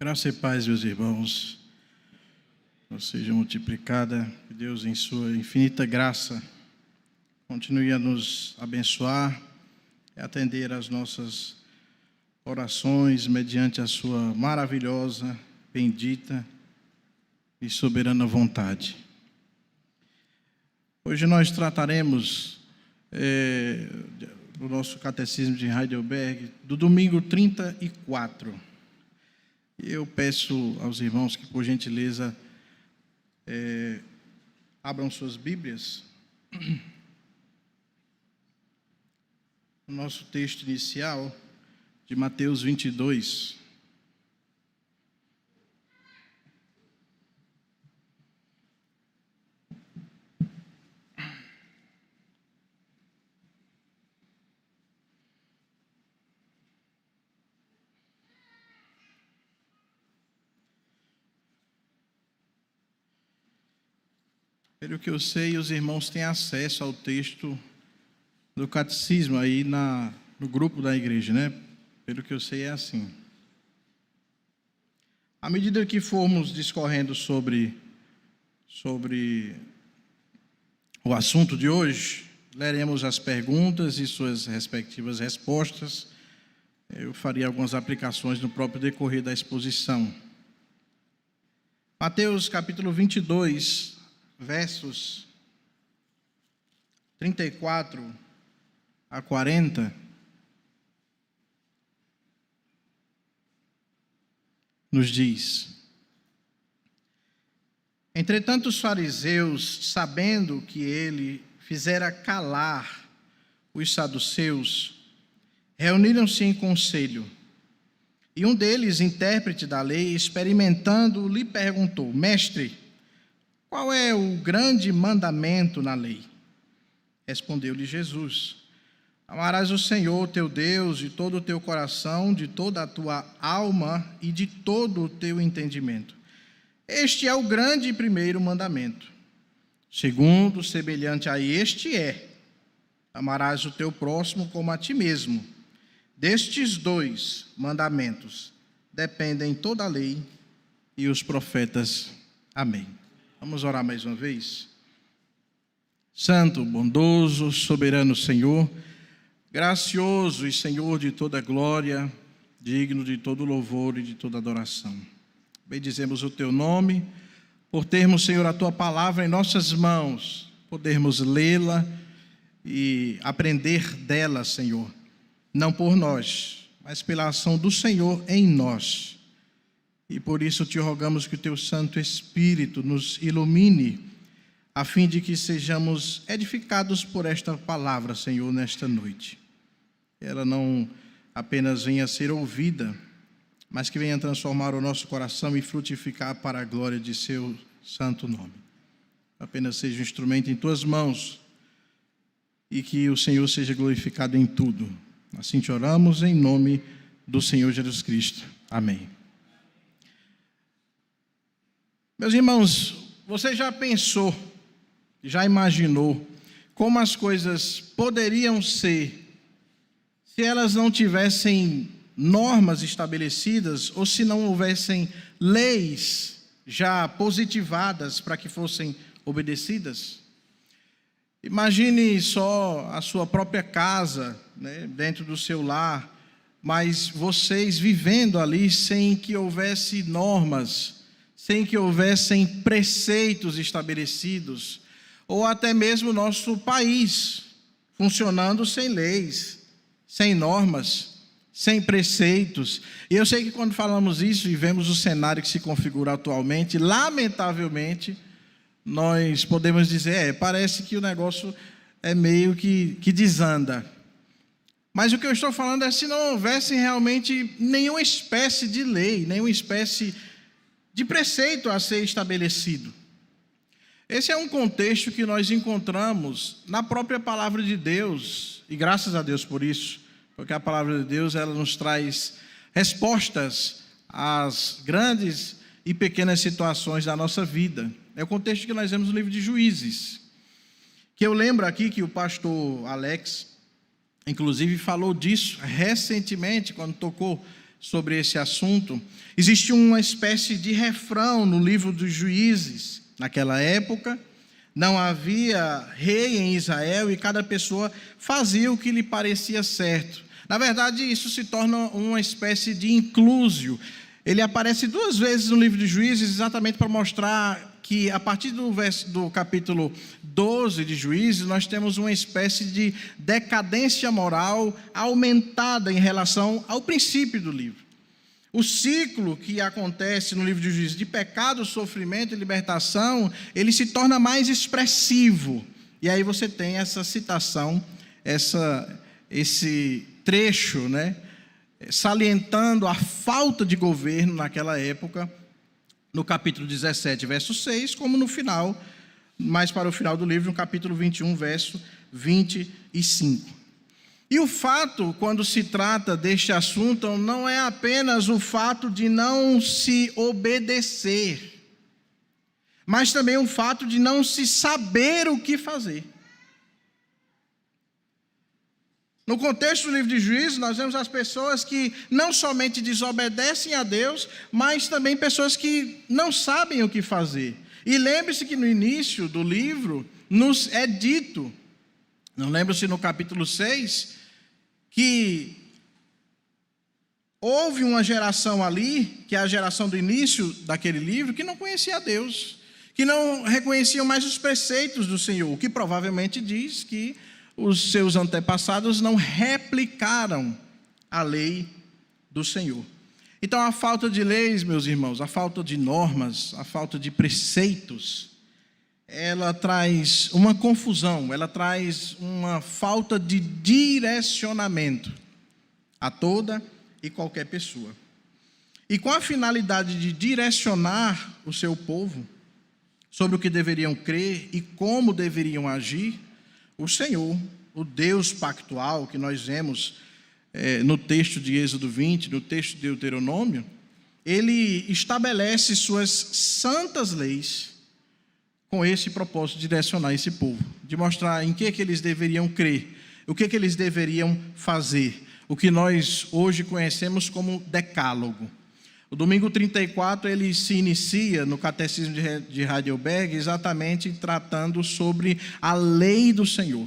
Graça e paz, meus irmãos, seja multiplicada, que Deus em sua infinita graça continue a nos abençoar e atender às nossas orações mediante a sua maravilhosa, bendita e soberana vontade. Hoje nós trataremos do nosso catecismo de Heidelberg, do domingo 34. Eu peço aos irmãos que, por gentileza, abram suas Bíblias. O nosso texto inicial de Mateus 22. Pelo que eu sei, os irmãos têm acesso ao texto do catecismo aí no grupo da igreja, né? Pelo que eu sei é assim. À medida que formos discorrendo sobre o assunto de hoje, leremos as perguntas e suas respectivas respostas. Eu faria algumas aplicações no próprio decorrer da exposição. Mateus capítulo 22, versos 34 a 40, nos diz: Entretanto, os fariseus, sabendo que ele fizera calar os saduceus, reuniram-se em conselho. E um deles, intérprete da lei, experimentando, lhe perguntou: Mestre, qual é o grande mandamento na lei? Respondeu-lhe Jesus: Amarás o Senhor teu Deus de todo o teu coração, de toda a tua alma e de todo o teu entendimento. Este é o grande e primeiro mandamento. Segundo, semelhante a este amarás o teu próximo como a ti mesmo. Destes dois mandamentos dependem toda a lei e os profetas. Amém. Vamos orar mais uma vez. Santo, bondoso, soberano Senhor, gracioso e Senhor de toda glória, digno de todo louvor e de toda adoração. Bendizemos o teu nome, por termos, Senhor, a tua palavra em nossas mãos, podermos lê-la e aprender dela, Senhor, não por nós, mas pela ação do Senhor em nós. E por isso te rogamos que o teu Santo Espírito nos ilumine, a fim de que sejamos edificados por esta palavra, Senhor, nesta noite. Ela não apenas venha a ser ouvida, mas que venha transformar o nosso coração e frutificar para a glória de seu santo nome. Apenas seja um instrumento em tuas mãos e que o Senhor seja glorificado em tudo. Assim te oramos em nome do Senhor Jesus Cristo. Amém. Meus irmãos, você já pensou, já imaginou como as coisas poderiam ser se elas não tivessem normas estabelecidas ou se não houvessem leis já positivadas para que fossem obedecidas? Imagine só a sua própria casa, né, dentro do seu lar, mas vocês vivendo ali sem que houvesse normas, sem que houvessem preceitos estabelecidos, ou até mesmo nosso país funcionando sem leis, sem normas, sem preceitos. E eu sei que quando falamos isso e vemos o cenário que se configura atualmente, lamentavelmente, nós podemos dizer, parece que o negócio é meio que desanda. Mas o que eu estou falando é se não houvesse realmente nenhuma espécie de lei, nenhuma espécie de preceito a ser estabelecido. Esse é um contexto que nós encontramos na própria palavra de Deus, e graças a Deus por isso, porque a palavra de Deus ela nos traz respostas às grandes e pequenas situações da nossa vida. É o contexto que nós vemos no livro de Juízes, que eu lembro aqui que o pastor Alex, inclusive, falou disso recentemente, quando tocou sobre esse assunto, existia uma espécie de refrão no livro dos Juízes. Naquela época, não havia rei em Israel e cada pessoa fazia o que lhe parecia certo. Na verdade, isso se torna uma espécie de inclusio. Ele aparece 2 vezes no livro de Juízes exatamente para mostrar que a partir do capítulo 12 de Juízes, nós temos uma espécie de decadência moral aumentada em relação ao princípio do livro. O ciclo que acontece no livro de Juízes de pecado, sofrimento e libertação, ele se torna mais expressivo. E aí você tem essa citação, esse trecho, salientando a falta de governo naquela época, no capítulo 17, verso 6, como no final, mais para o final do livro, no capítulo 21, verso 25. E o fato, quando se trata deste assunto, não é apenas o fato de não se obedecer, mas também o fato de não se saber o que fazer. No contexto do livro de Juízes, nós vemos as pessoas que não somente desobedecem a Deus, mas também pessoas que não sabem o que fazer. E lembre-se que no início do livro nos é dito, não lembro se no capítulo 6, que houve uma geração ali, que é a geração do início daquele livro, que não conhecia a Deus, que não reconheciam mais os preceitos do Senhor, o que provavelmente diz que os seus antepassados não replicaram a lei do Senhor. Então, a falta de leis, meus irmãos, a falta de normas, a falta de preceitos, ela traz uma confusão, ela traz uma falta de direcionamento a toda e qualquer pessoa. E com a finalidade de direcionar o seu povo sobre o que deveriam crer e como deveriam agir, o Senhor, o Deus pactual que nós vemos no texto de Êxodo 20, no texto de Deuteronômio, ele estabelece suas santas leis com esse propósito de direcionar esse povo, de mostrar em que eles deveriam crer, o que eles deveriam fazer, o que nós hoje conhecemos como decálogo. O domingo 34, ele se inicia no Catecismo de Heidelberg, exatamente tratando sobre a lei do Senhor.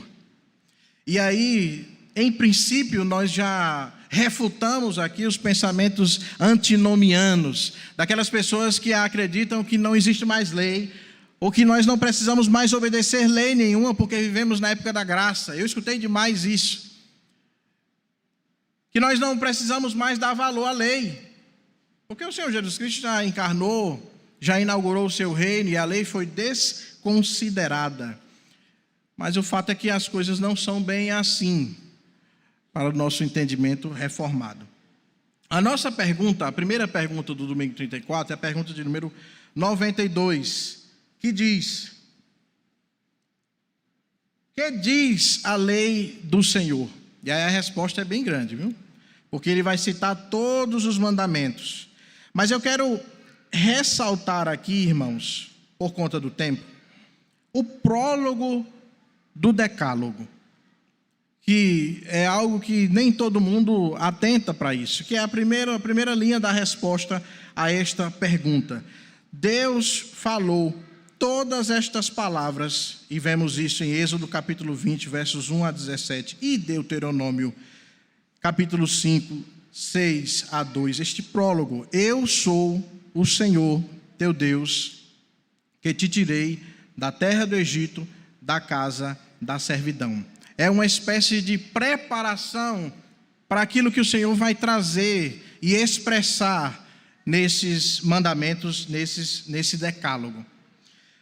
E aí, em princípio, nós já refutamos aqui os pensamentos antinomianos, daquelas pessoas que acreditam que não existe mais lei, ou que nós não precisamos mais obedecer lei nenhuma, porque vivemos na época da graça. Eu escutei demais isso. Que nós não precisamos mais dar valor à lei. Porque o Senhor Jesus Cristo já encarnou, já inaugurou o seu reino e a lei foi desconsiderada. Mas o fato é que as coisas não são bem assim, para o nosso entendimento reformado. A nossa pergunta, a primeira pergunta do domingo 34, é a pergunta de número 92, que diz: que diz a lei do Senhor? E aí a resposta é bem grande, viu? Porque ele vai citar todos os mandamentos. Mas eu quero ressaltar aqui, irmãos, por conta do tempo, o prólogo do Decálogo, que é algo que nem todo mundo atenta para isso, que é a primeira linha da resposta a esta pergunta. Deus falou todas estas palavras, e vemos isso em Êxodo capítulo 20, versos 1 a 17, e Deuteronômio capítulo 5, 6 a 2, este prólogo: eu sou o Senhor teu Deus, que te tirei da terra do Egito, da casa da servidão. É uma espécie de preparação para aquilo que o Senhor vai trazer e expressar nesses mandamentos, nesse decálogo.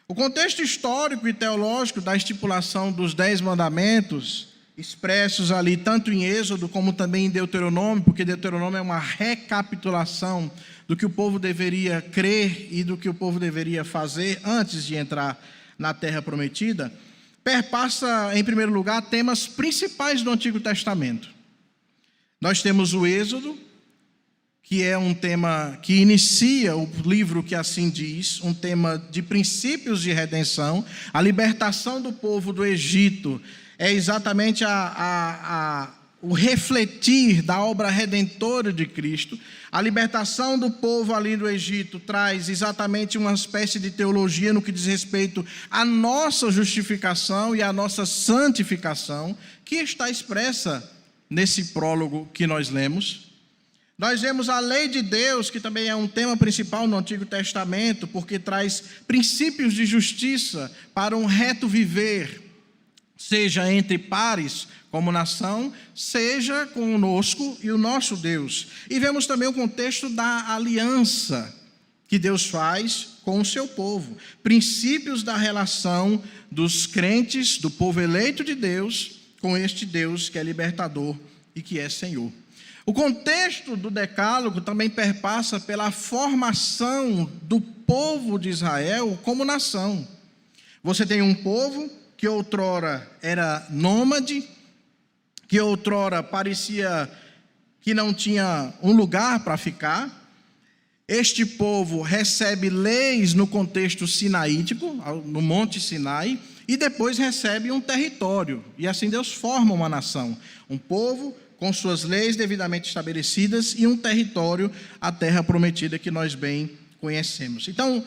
O contexto histórico e teológico da estipulação dos 10 mandamentos, expressos ali tanto em Êxodo como também em Deuteronômio, porque Deuteronômio é uma recapitulação do que o povo deveria crer e do que o povo deveria fazer antes de entrar na terra prometida, perpassa, em primeiro lugar, temas principais do Antigo Testamento. Nós temos o Êxodo, que é um tema que inicia o livro que assim diz, um tema de princípios de redenção. A libertação do povo do Egito é exatamente o refletir da obra redentora de Cristo. A libertação do povo ali do Egito traz exatamente uma espécie de teologia no que diz respeito à nossa justificação e à nossa santificação, que está expressa nesse prólogo que nós lemos. Nós vemos a lei de Deus, que também é um tema principal no Antigo Testamento, porque traz princípios de justiça para um reto viver, seja entre pares como nação, seja conosco e o nosso Deus. E vemos também o contexto da aliança que Deus faz com o seu povo. Princípios da relação dos crentes, do povo eleito de Deus, com este Deus que é libertador e que é Senhor. O contexto do Decálogo também perpassa pela formação do povo de Israel como nação. Você tem um povo que outrora era nômade, que outrora parecia que não tinha um lugar para ficar. Este povo recebe leis no contexto sinaítico, no Monte Sinai, e depois recebe um território. E assim Deus forma uma nação, um povo com suas leis devidamente estabelecidas e um território, a terra prometida que nós bem conhecemos. Então,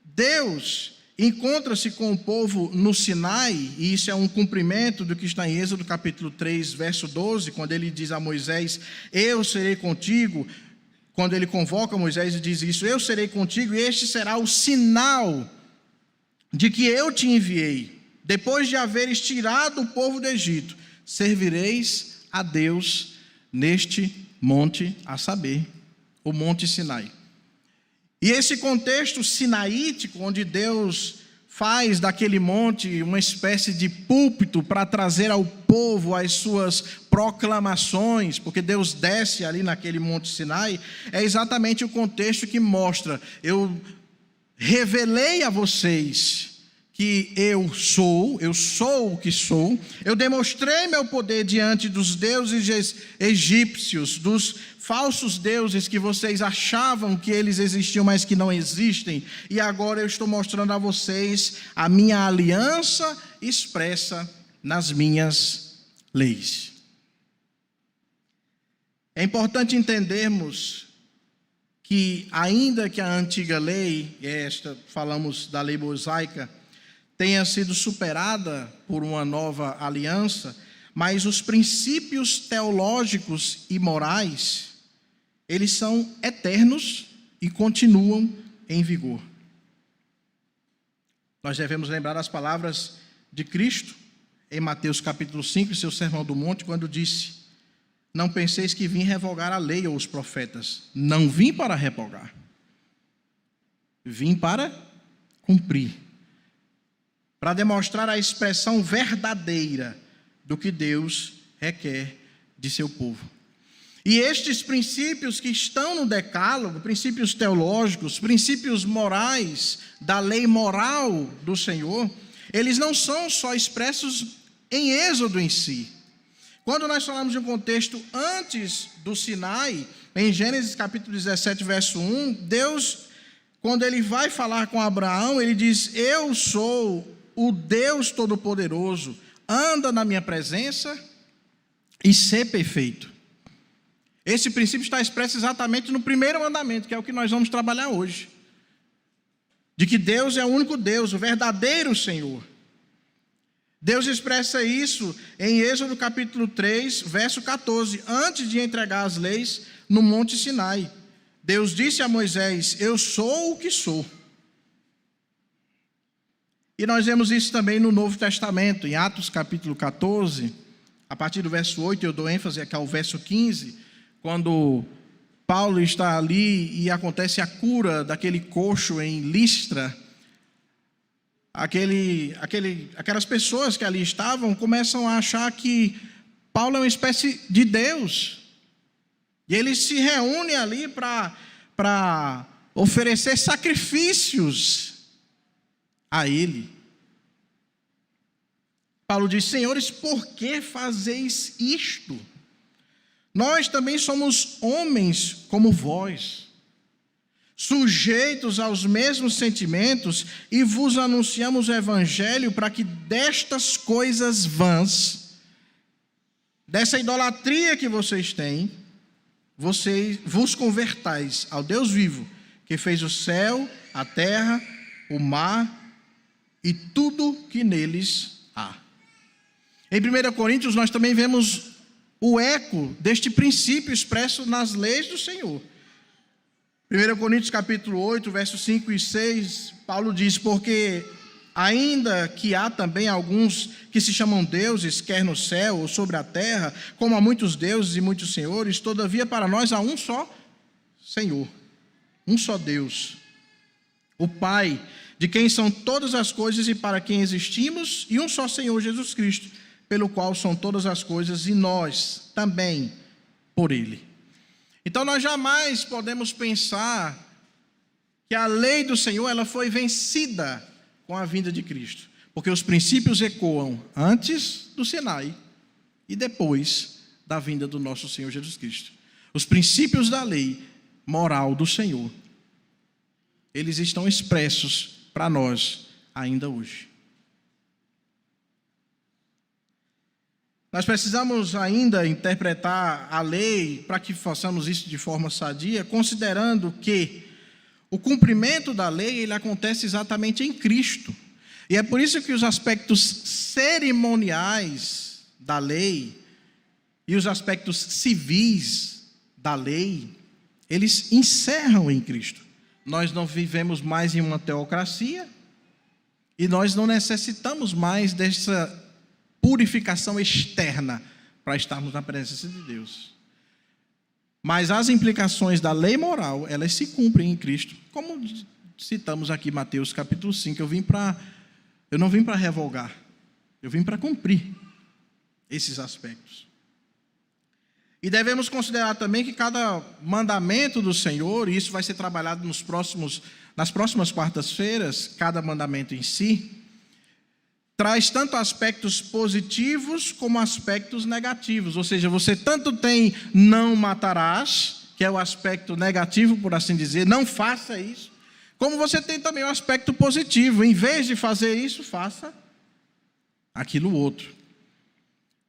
Deus encontra-se com o povo no Sinai, e isso é um cumprimento do que está em Êxodo capítulo 3, verso 12, quando ele diz a Moisés, eu serei contigo. Quando ele convoca Moisés e diz isso, eu serei contigo, e este será o sinal de que eu te enviei. Depois de haveres tirado o povo do Egito, servireis a Deus neste monte, a saber, o Monte Sinai. E esse contexto sinaítico, onde Deus faz daquele monte uma espécie de púlpito para trazer ao povo as suas proclamações, porque Deus desce ali naquele Monte Sinai, é exatamente o contexto que mostra, eu revelei a vocês que eu sou o que sou, eu demonstrei meu poder diante dos deuses egípcios, dos falsos deuses que vocês achavam que eles existiam, mas que não existem, e agora eu estou mostrando a vocês a minha aliança expressa nas minhas leis. É importante entendermos que, ainda que a antiga lei, falamos da lei mosaica, tenha sido superada por uma nova aliança, mas os princípios teológicos e morais, eles são eternos e continuam em vigor. Nós devemos lembrar as palavras de Cristo em Mateus capítulo 5, seu Sermão do Monte, quando disse, não penseis que vim revogar a lei ou os profetas, não vim para revogar, vim para cumprir, para demonstrar a expressão verdadeira do que Deus requer de seu povo. E estes princípios que estão no Decálogo, princípios teológicos, princípios morais, da lei moral do Senhor, eles não são só expressos em Êxodo em si. Quando nós falamos de um contexto antes do Sinai, em Gênesis capítulo 17, verso 1, Deus, quando ele vai falar com Abraão, ele diz, eu sou o Deus Todo-Poderoso, anda na minha presença e ser perfeito. Esse princípio está expresso exatamente no primeiro mandamento, que é o que nós vamos trabalhar hoje. De que Deus é o único Deus, o verdadeiro Senhor. Deus expressa isso em Êxodo capítulo 3, verso 14, antes de entregar as leis no Monte Sinai. Deus disse a Moisés, eu sou o que sou. E nós vemos isso também no Novo Testamento, em Atos capítulo 14, a partir do verso 8, eu dou ênfase aqui ao verso 15, quando Paulo está ali e acontece a cura daquele coxo em Listra, aquelas pessoas que ali estavam começam a achar que Paulo é uma espécie de Deus, e eles se reúnem ali para oferecer sacrifícios a ele. Paulo diz, senhores, por que fazeis isto? Nós também somos homens como vós, sujeitos aos mesmos sentimentos, e vos anunciamos o evangelho para que destas coisas vãs dessa idolatria que vocês têm, vocês vos convertais ao Deus vivo, que fez o céu, a terra, o mar e tudo que neles há. Em 1 Coríntios nós também vemos o eco deste princípio expresso nas leis do Senhor. 1 Coríntios capítulo 8, versos 5 e 6, Paulo diz: porque ainda que há também alguns que se chamam deuses, quer no céu ou sobre a terra, como há muitos deuses e muitos senhores, todavia para nós há um só Senhor, um só Deus, o Pai, de quem são todas as coisas e para quem existimos, e um só Senhor Jesus Cristo, pelo qual são todas as coisas e nós também por Ele. Então nós jamais podemos pensar que a lei do Senhor ela foi vencida com a vinda de Cristo, porque os princípios ecoam antes do Sinai e depois da vinda do nosso Senhor Jesus Cristo. Os princípios da lei moral do Senhor, eles estão expressos para nós ainda hoje. Nós precisamos ainda interpretar a lei para que façamos isso de forma sadia, considerando que o cumprimento da lei ele acontece exatamente em Cristo. E é por isso que os aspectos cerimoniais da lei e os aspectos civis da lei, eles encerram em Cristo. Nós não vivemos mais em uma teocracia e nós não necessitamos mais dessa purificação externa para estarmos na presença de Deus. Mas as implicações da lei moral, elas se cumprem em Cristo, como citamos aqui Mateus capítulo 5, eu não vim para revogar, eu vim para cumprir esses aspectos. E devemos considerar também que cada mandamento do Senhor, e isso vai ser trabalhado nas próximas quartas-feiras, cada mandamento em si, traz tanto aspectos positivos como aspectos negativos. Ou seja, você tanto tem não matarás, que é o aspecto negativo, por assim dizer, não faça isso, como você tem também o aspecto positivo, em vez de fazer isso, faça aquilo outro.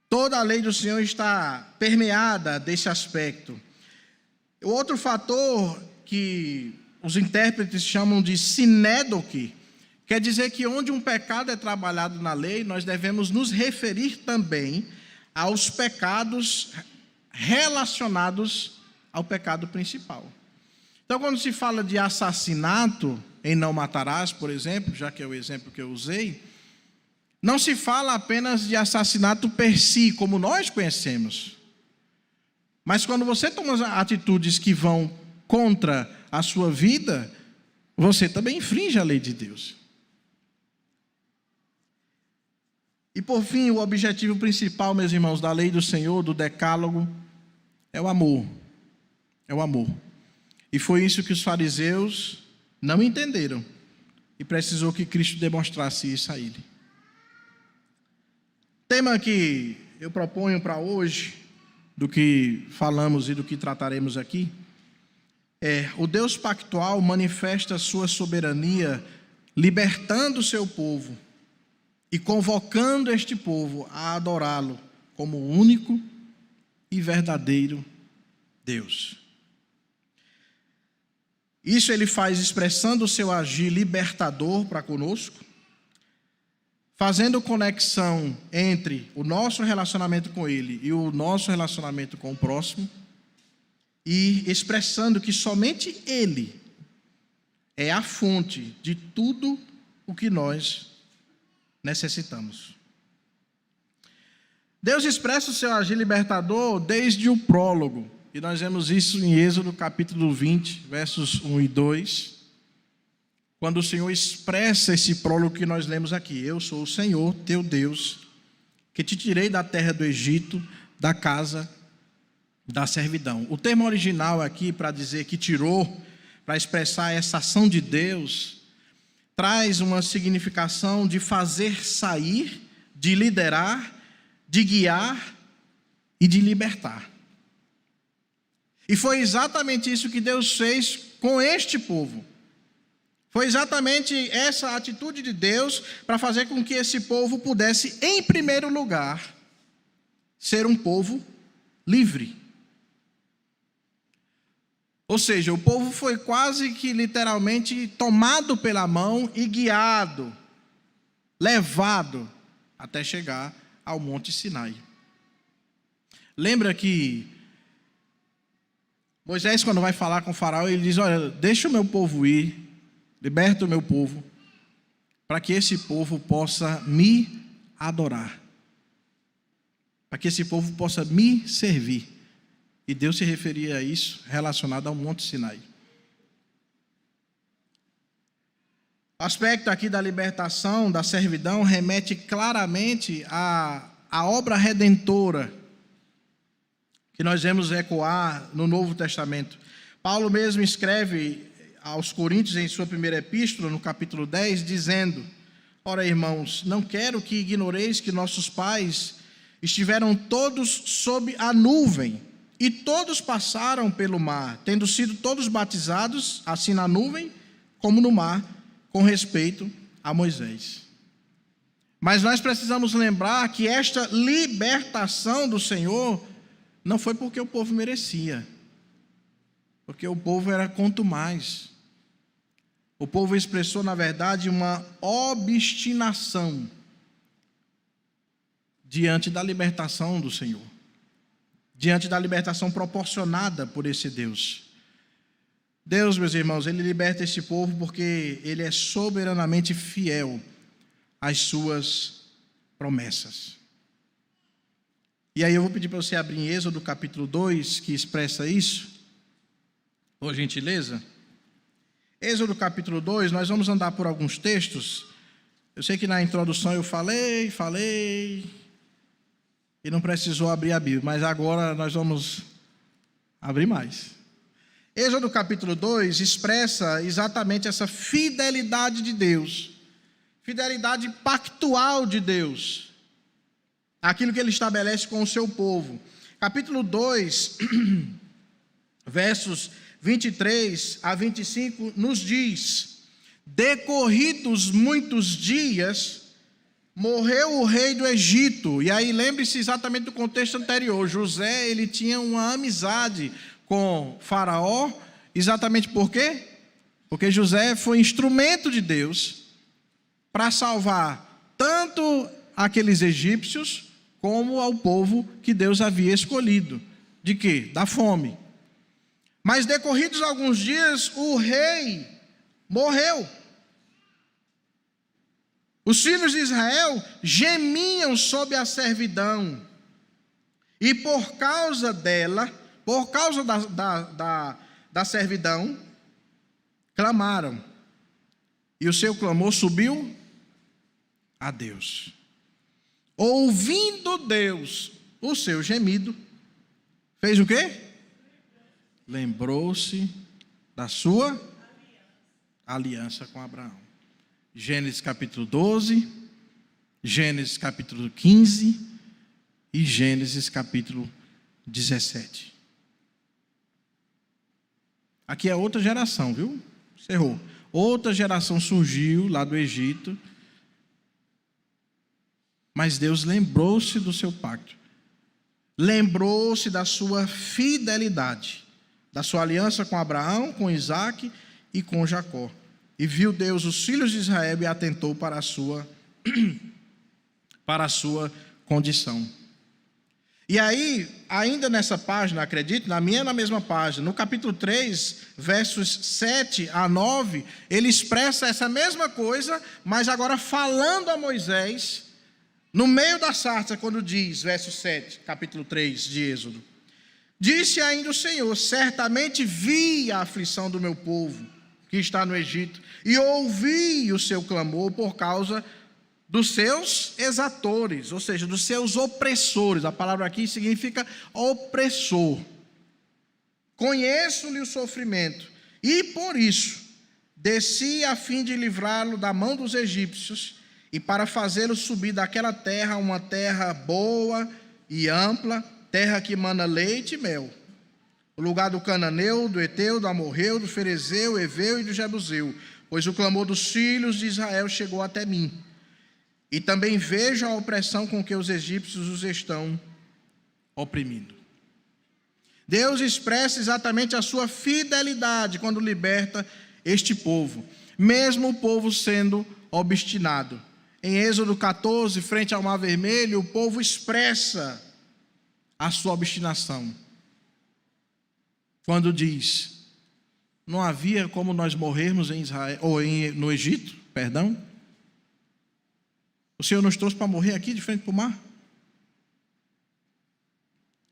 Toda a lei do Senhor está permeada desse aspecto. O outro fator que os intérpretes chamam de sinédoque, quer dizer que onde um pecado é trabalhado na lei, nós devemos nos referir também aos pecados relacionados ao pecado principal. Então, quando se fala de assassinato em não matarás, por exemplo, já que é o exemplo que eu usei, não se fala apenas de assassinato per si, como nós conhecemos. Mas quando você toma atitudes que vão contra a sua vida, você também infringe a lei de Deus. E por fim, o objetivo principal, meus irmãos, da lei do Senhor, do decálogo, é o amor. É o amor. E foi isso que os fariseus não entenderam. E precisou que Cristo demonstrasse isso a ele. O tema que eu proponho para hoje, do que falamos e do que trataremos aqui, é: o Deus pactual manifesta sua soberania, libertando o seu povo e convocando este povo a adorá-lo como o único e verdadeiro Deus. Isso ele faz expressando o seu agir libertador para conosco, fazendo conexão entre o nosso relacionamento com ele e o nosso relacionamento com o próximo, e expressando que somente ele é a fonte de tudo o que nós necessitamos. Deus expressa o seu agir libertador desde o prólogo, e nós vemos isso em Êxodo capítulo 20, versos 1 e 2, quando o Senhor expressa esse prólogo que nós lemos aqui: eu sou o Senhor, teu Deus, que te tirei da terra do Egito, da casa da servidão. O termo original aqui, para dizer que tirou, para expressar essa ação de Deus, traz uma significação de fazer sair, de liderar, de guiar e de libertar. E foi exatamente isso que Deus fez com este povo. Foi exatamente essa atitude de Deus para fazer com que esse povo pudesse, em primeiro lugar, ser um povo livre. Ou seja, o povo foi quase que literalmente tomado pela mão e guiado, levado até chegar ao Monte Sinai. Lembra que Moisés, quando vai falar com o faraó, ele diz: olha, deixa o meu povo ir, liberta o meu povo, para que esse povo possa me adorar, para que esse povo possa me servir. E Deus se referia a isso relacionado ao Monte Sinai. O aspecto aqui da libertação, da servidão, remete claramente à obra redentora que nós vemos ecoar no Novo Testamento. Paulo mesmo escreve aos Coríntios em sua primeira epístola, no capítulo 10, dizendo: ora, irmãos, não quero que ignoreis que nossos pais estiveram todos sob a nuvem, e todos passaram pelo mar, tendo sido todos batizados, assim na nuvem como no mar, com respeito a Moisés. Mas nós precisamos lembrar que esta libertação do Senhor não foi porque o povo merecia, porque o povo era contumaz. O povo expressou, na verdade, uma obstinação diante da libertação do Senhor, diante da libertação proporcionada por esse Deus. Deus, meus irmãos, Ele liberta esse povo porque Ele é soberanamente fiel às suas promessas. E aí eu vou pedir para você abrir em Êxodo capítulo 2, que expressa isso, por gentileza. Êxodo capítulo 2, nós vamos andar por alguns textos. Eu sei que na introdução eu falei, e não precisou abrir a Bíblia, mas agora nós vamos abrir mais. Êxodo capítulo 2 expressa exatamente essa fidelidade de Deus, fidelidade pactual de Deus, aquilo que Ele estabelece com o seu povo. Capítulo 2, versos 23 a 25, nos diz: decorridos muitos dias, morreu o rei do Egito. E aí lembre-se exatamente do contexto anterior. José, ele tinha uma amizade com Faraó, exatamente por quê? Porque José foi instrumento de Deus para salvar tanto aqueles egípcios como ao povo que Deus havia escolhido. De quê? Da fome. Mas decorridos alguns dias, o rei morreu. Os filhos de Israel gemiam sob a servidão, e por causa dela, por causa da servidão, clamaram, e o seu clamor subiu a Deus. Ouvindo Deus o seu gemido, fez o quê? Lembrou-se da sua aliança com Abraão. Gênesis capítulo 12, Gênesis capítulo 15 e Gênesis capítulo 17. Aqui é outra geração, viu? Cerrou. Outra geração surgiu lá do Egito, mas Deus lembrou-se do seu pacto, lembrou-se da sua fidelidade, da sua aliança com Abraão, com Isaque e com Jacó. E viu Deus os filhos de Israel e atentou para a sua condição. E aí, ainda nessa página, acredito, na mesma página, no capítulo 3, versos 7 a 9, ele expressa essa mesma coisa, mas agora falando a Moisés, no meio da sarça, quando diz, verso 7, capítulo 3 de Êxodo: disse ainda o Senhor: certamente vi a aflição do meu povo, que está no Egito, e ouvi o seu clamor por causa dos seus exatores, ou seja, dos seus opressores. A palavra aqui significa opressor. Conheço-lhe o sofrimento, e por isso desci a fim de livrá-lo da mão dos egípcios, e para fazê-lo subir daquela terra, uma terra boa e ampla, terra que mana leite e mel, o lugar do cananeu, do eteu, do amorreu, do ferezeu, eveu e do jebuseu, pois o clamor dos filhos de Israel chegou até mim. E também vejo a opressão com que os egípcios os estão oprimindo. Deus expressa exatamente a sua fidelidade quando liberta este povo, mesmo o povo sendo obstinado. Em Êxodo 14, frente ao Mar Vermelho, o povo expressa a sua obstinação. Quando diz: não havia como nós morrermos em Israel, ou no Egito, perdão. O Senhor nos trouxe para morrer aqui de frente para o mar?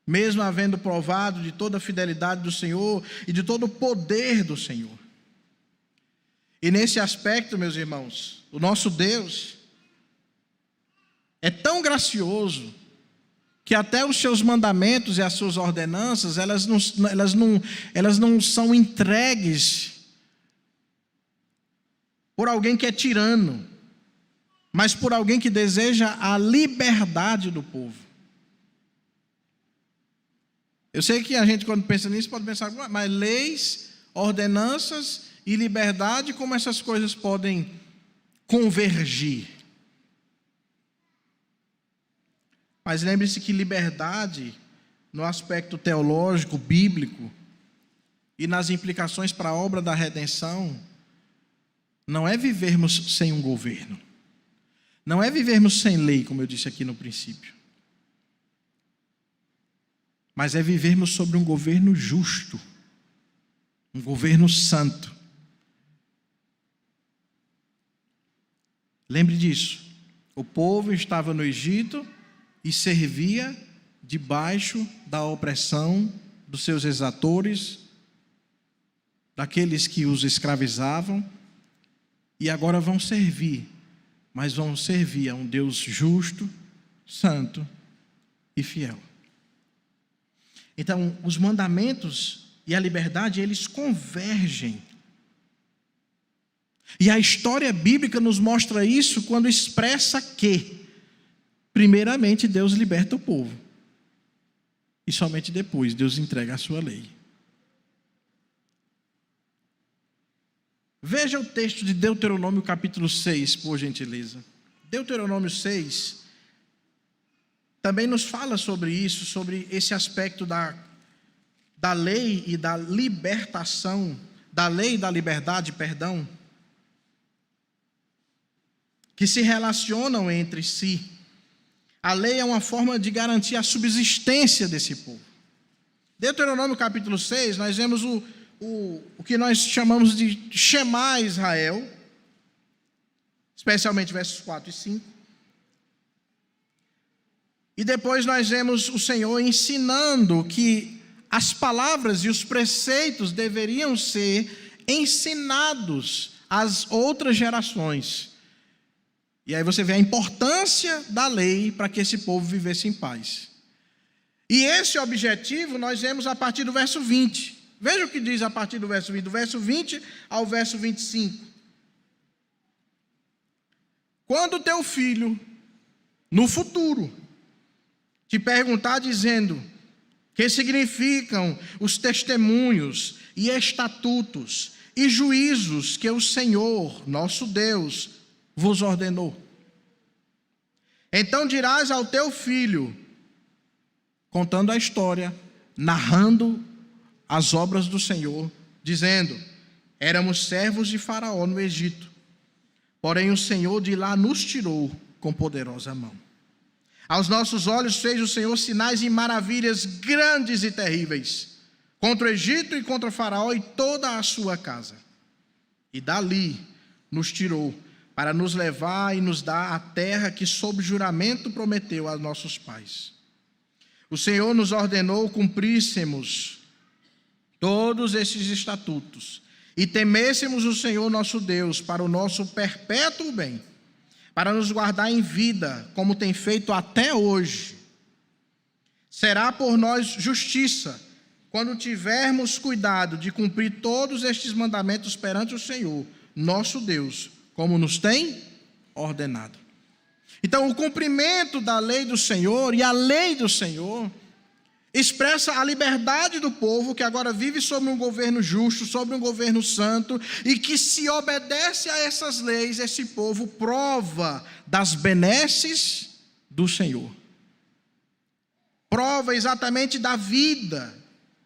Mesmo havendo provado de toda a fidelidade do Senhor e de todo o poder do Senhor. E nesse aspecto, meus irmãos, o nosso Deus é tão gracioso que até os seus mandamentos e as suas ordenanças, elas não são entregues por alguém que é tirano, mas por alguém que deseja a liberdade do povo. Eu sei que a gente, quando pensa nisso, pode pensar: mas leis, ordenanças e liberdade, como essas coisas podem convergir? Mas lembre-se que liberdade, no aspecto teológico, bíblico, e nas implicações para a obra da redenção, não é vivermos sem um governo. Não é vivermos sem lei, como eu disse aqui no princípio. Mas é vivermos sobre um governo justo, um governo santo. Lembre disso. O povo estava no Egito e servia debaixo da opressão dos seus exatores, daqueles que os escravizavam, e agora vão servir, mas vão servir a um Deus justo, santo e fiel. Então, os mandamentos e a liberdade, eles convergem. E a história bíblica nos mostra isso quando expressa que, primeiramente, Deus liberta o povo. E somente depois Deus entrega a sua lei. Veja o texto de Deuteronômio capítulo 6, por gentileza. Deuteronômio 6 também nos fala sobre isso, sobre esse aspecto da lei e da libertação, da lei e da liberdade, perdão, que se relacionam entre si. A lei é uma forma de garantir a subsistência desse povo. Deuteronômio capítulo 6, nós vemos o que nós chamamos de Shema Israel, especialmente versos 4 e 5. E depois nós vemos o Senhor ensinando que as palavras e os preceitos deveriam ser ensinados às outras gerações. E aí você vê a importância da lei para que esse povo vivesse em paz. E esse objetivo nós vemos a partir do verso 20. Veja o que diz a partir do verso 20, do verso 20 ao verso 25. Quando teu filho, no futuro, te perguntar dizendo: que significam os testemunhos e estatutos e juízos que o Senhor, nosso Deus, vos ordenou. Então dirás ao teu filho, contando a história, narrando as obras do Senhor, dizendo: éramos servos de Faraó no Egito, porém o Senhor de lá nos tirou com poderosa mão. Aos nossos olhos fez o Senhor sinais e maravilhas grandes e terríveis, contra o Egito e contra o Faraó e toda a sua casa. E dali nos tirou, para nos levar e nos dar a terra que sob juramento prometeu a nossos pais. O Senhor nos ordenou cumpríssemos todos esses estatutos e temêssemos o Senhor nosso Deus para o nosso perpétuo bem, para nos guardar em vida, como tem feito até hoje. Será por nós justiça, quando tivermos cuidado de cumprir todos estes mandamentos perante o Senhor, nosso Deus, como nos tem ordenado. Então, o cumprimento da lei do Senhor e a lei do Senhor expressa a liberdade do povo que agora vive sob um governo justo, sob um governo santo, e que se obedece a essas leis, esse povo prova das benesses do Senhor. prova exatamente da vida,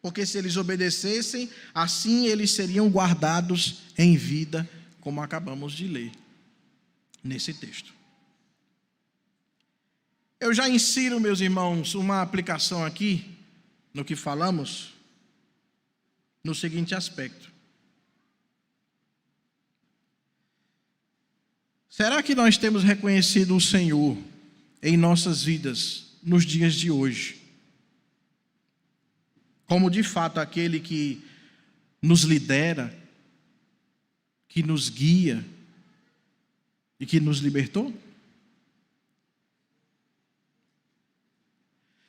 porque se eles obedecessem, assim eles seriam guardados em vida, como acabamos de ler nesse texto. Eu já insiro, meus irmãos, uma aplicação aqui, no que falamos, no seguinte aspecto. Será que nós temos reconhecido o Senhor em nossas vidas, nos dias de hoje, como de fato aquele que nos lidera, que nos guia e que nos libertou?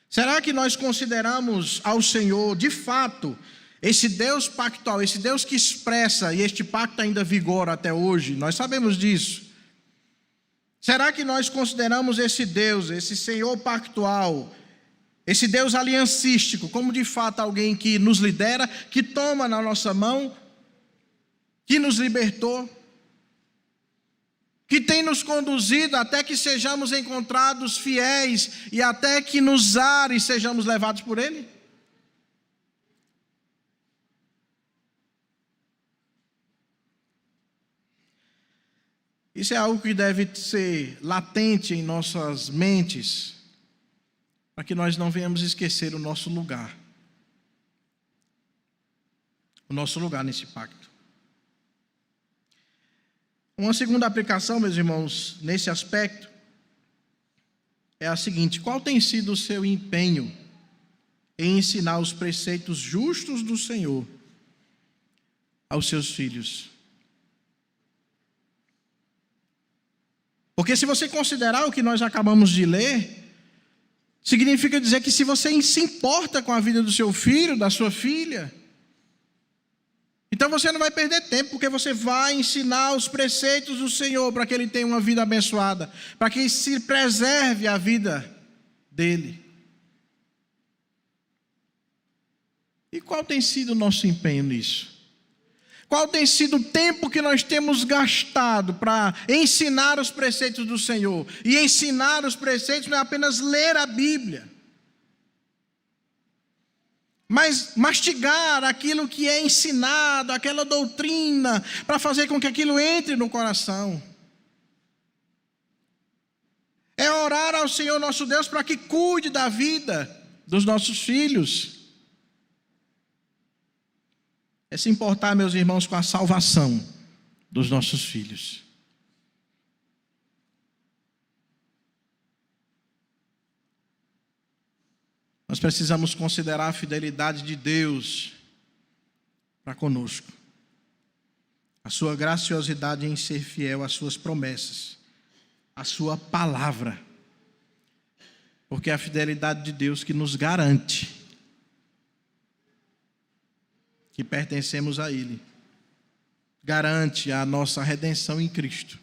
Será que nós consideramos ao Senhor, de fato, esse Deus pactual, esse Deus que expressa, e este pacto ainda vigora até hoje, nós sabemos disso. Será que nós consideramos esse Deus, esse Senhor pactual, esse Deus aliancístico, como de fato alguém que nos lidera, que toma na nossa mão, que nos libertou, que tem nos conduzido até que sejamos encontrados fiéis e até que nos ares sejamos levados por Ele? Isso é algo que deve ser latente em nossas mentes, para que nós não venhamos esquecer o nosso lugar nesse pacto. Uma segunda aplicação, meus irmãos, nesse aspecto, é a seguinte: qual tem sido o seu empenho em ensinar os preceitos justos do Senhor aos seus filhos? Porque se você considerar o que nós acabamos de ler, significa dizer que se você se importa com a vida do seu filho, da sua filha, então você não vai perder tempo, porque você vai ensinar os preceitos do Senhor para que ele tenha uma vida abençoada, para que se preserve a vida dele. E qual tem sido o nosso empenho nisso? Qual tem sido o tempo que nós temos gastado para ensinar os preceitos do Senhor? E ensinar os preceitos não é apenas ler a Bíblia, mas mastigar aquilo que é ensinado, aquela doutrina, para fazer com que aquilo entre no coração. É orar ao Senhor nosso Deus para que cuide da vida dos nossos filhos. É se importar, meus irmãos, com a salvação dos nossos filhos. Nós precisamos considerar a fidelidade de Deus para conosco, a sua graciosidade em ser fiel às suas promessas, à sua palavra, porque é a fidelidade de Deus que nos garante que pertencemos a Ele, garante a nossa redenção em Cristo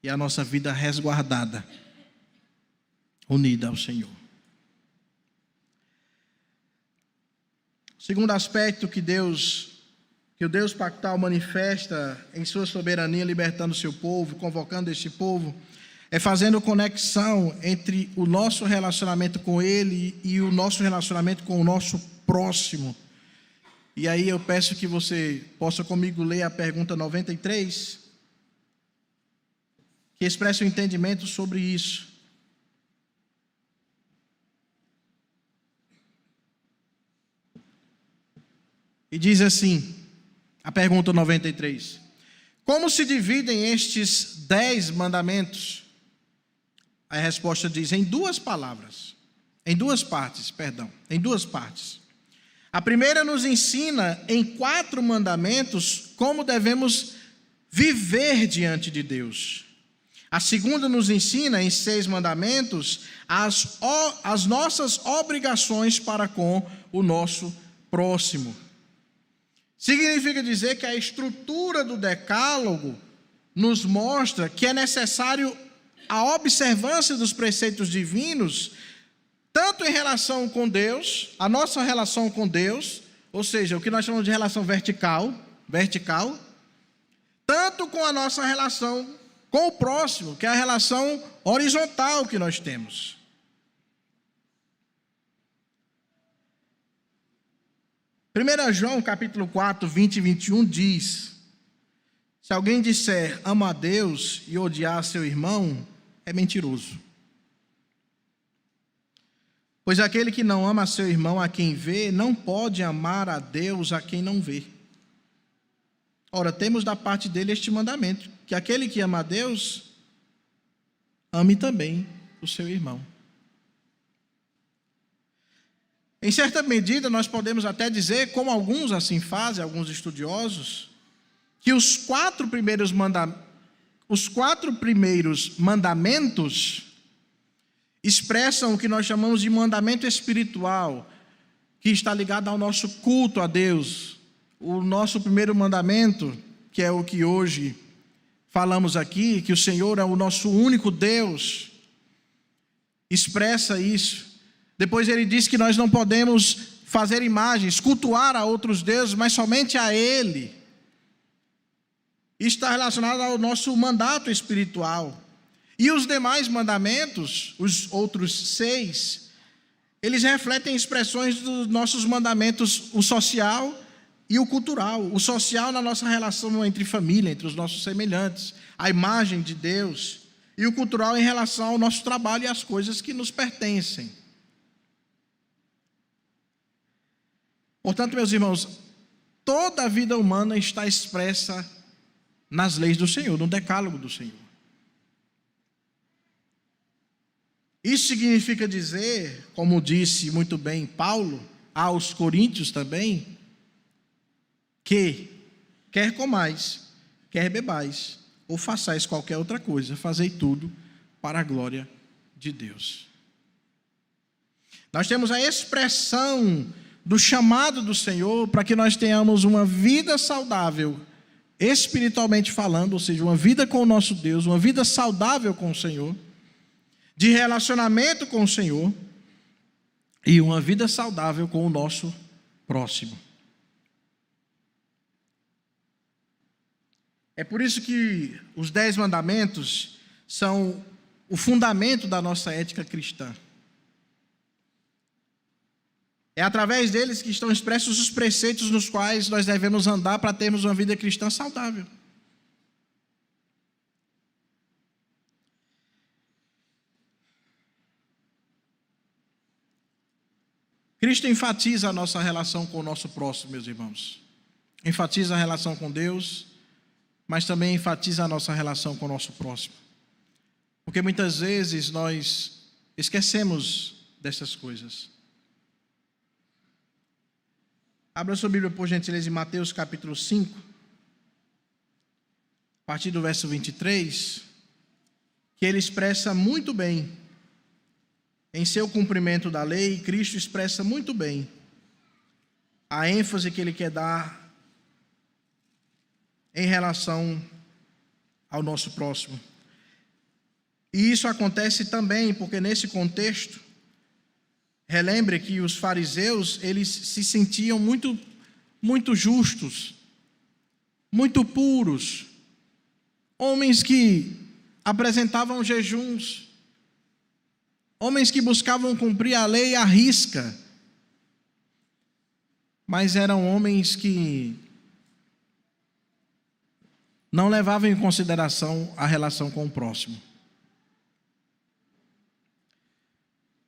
e a nossa vida resguardada, unida ao Senhor. O segundo aspecto que o Deus pactual manifesta em sua soberania, libertando o seu povo, convocando este povo, é fazendo conexão entre o nosso relacionamento com Ele e o nosso relacionamento com o nosso próximo. E aí eu peço que você possa comigo ler a pergunta 93, que expressa o entendimento sobre isso. E diz assim, a pergunta 93: como se dividem estes 10 mandamentos? A resposta diz em duas partes. A primeira nos ensina em 4 mandamentos como devemos viver diante de Deus. A segunda nos ensina em 6 mandamentos as nossas obrigações para com o nosso próximo. Significa dizer que a estrutura do decálogo nos mostra que é necessário a observância dos preceitos divinos, tanto em relação com Deus, a nossa relação com Deus, ou seja, o que nós chamamos de relação vertical, tanto com a nossa relação com o próximo, que é a relação horizontal que nós temos. 1 João capítulo 4, 20 e 21 diz: se alguém disser amo a Deus e odiar seu irmão, é mentiroso. Pois aquele que não ama seu irmão a quem vê, não pode amar a Deus a quem não vê. Ora, temos da parte dele este mandamento, que aquele que ama a Deus, ame também o seu irmão. Em certa medida, nós podemos até dizer, como alguns assim fazem, alguns estudiosos, que os quatro primeiros mandamentos expressam o que nós chamamos de mandamento espiritual, que está ligado ao nosso culto a Deus. O nosso primeiro mandamento, que é o que hoje falamos aqui, que o Senhor é o nosso único Deus, expressa isso. Depois ele diz que nós não podemos fazer imagens, cultuar a outros deuses, mas somente a Ele. Isso está relacionado ao nosso mandato espiritual. E os demais mandamentos, os outros 6, eles refletem expressões dos nossos mandamentos, o social e o cultural. O social na nossa relação entre família, entre os nossos semelhantes, a imagem de Deus. E o cultural em relação ao nosso trabalho e às coisas que nos pertencem. Portanto, meus irmãos, toda a vida humana está expressa nas leis do Senhor, no decálogo do Senhor. Isso significa dizer, como disse muito bem Paulo, aos Coríntios também, que quer comais, quer bebais, ou façais qualquer outra coisa, fazei tudo para a glória de Deus. Nós temos a expressão do chamado do Senhor para que nós tenhamos uma vida saudável, espiritualmente falando, ou seja, uma vida com o nosso Deus, uma vida saudável com o Senhor, de relacionamento com o Senhor e uma vida saudável com o nosso próximo. É por isso que os 10 mandamentos são o fundamento da nossa ética cristã. É através deles que estão expressos os preceitos nos quais nós devemos andar para termos uma vida cristã saudável. Cristo enfatiza a nossa relação com o nosso próximo, meus irmãos. Enfatiza a relação com Deus, mas também enfatiza a nossa relação com o nosso próximo. Porque muitas vezes nós esquecemos dessas coisas. Abra sua Bíblia, por gentileza, em Mateus capítulo 5, a partir do verso 23, que ele expressa muito bem, em seu cumprimento da lei, Cristo expressa muito bem a ênfase que ele quer dar em relação ao nosso próximo. E isso acontece também porque nesse contexto, relembre que os fariseus, eles se sentiam muito justos, muito puros, homens que apresentavam jejuns, homens que buscavam cumprir a lei à risca, mas eram homens que não levavam em consideração a relação com o próximo.